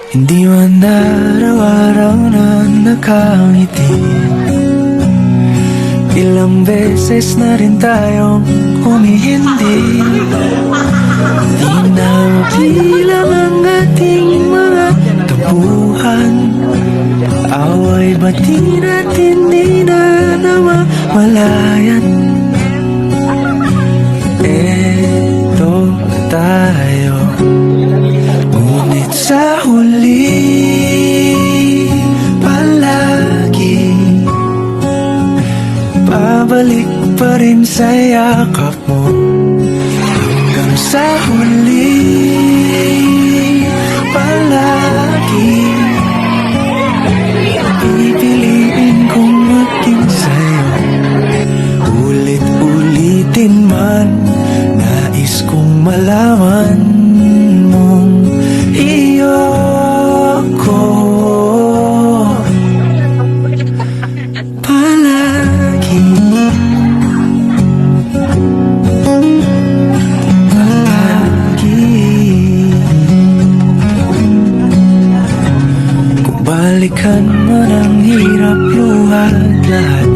Hindi man araw-araw na nakangiti. Ilang beses na rin tayong humihindi. Di na mabilang ang ating mga tampuhan. Away ba't di natin di na namamalayan? Eto tayo, ngunit sa huli palagi babalik pa rin sa yakap mo. Hanggang sa huli palagi pipiliin kong maging sa'yo. Ulit-ulitin man, nais kong malaman mong iyo ko palagi. Kung balikan man ang hirap luhat lahat,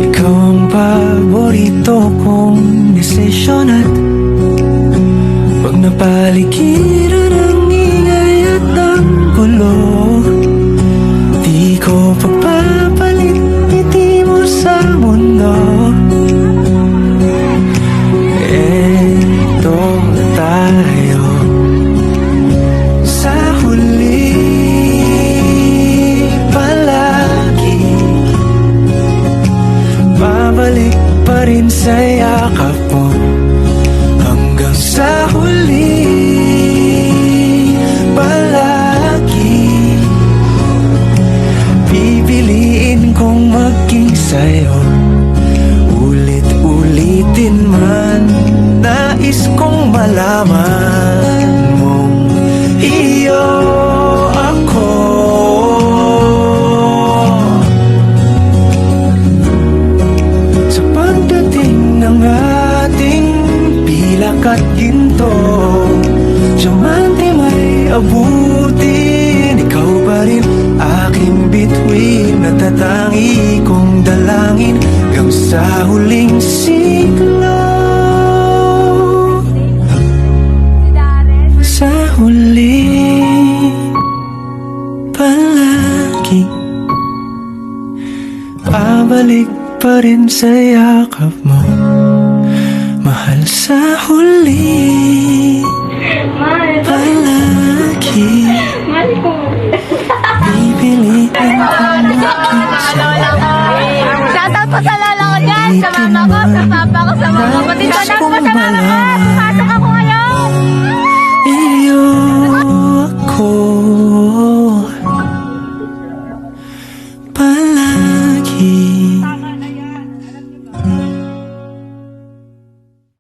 ikaw ang paborito kong desisyon. At pag napaligiran ang ingay at ang gulo, di ko pagpapalit ngiti mo sa mundo. Eto tayo sa huli palagi babalik pa rin sa yakap mo. Hanggang sa huli palagi pipiliin kong maging sa'yo. Ulit-ulitin man, nais kong malaman mong iyo ako. Sa pagdating ng ating pilak at ginto, diamante may abutin. Ikaw pa rin aking bituin, natatangi kong dalangin hanggang sa huling siglo. Sa huli palagi babalik pa rin sa yakap mo, mahal. Sa huli palagi pipiliin kong maging sa'yo. Shoutout po sa lola ko dyan, sa mama ko, sa papa ko, sa mama ko. Dito na po sa lola ko.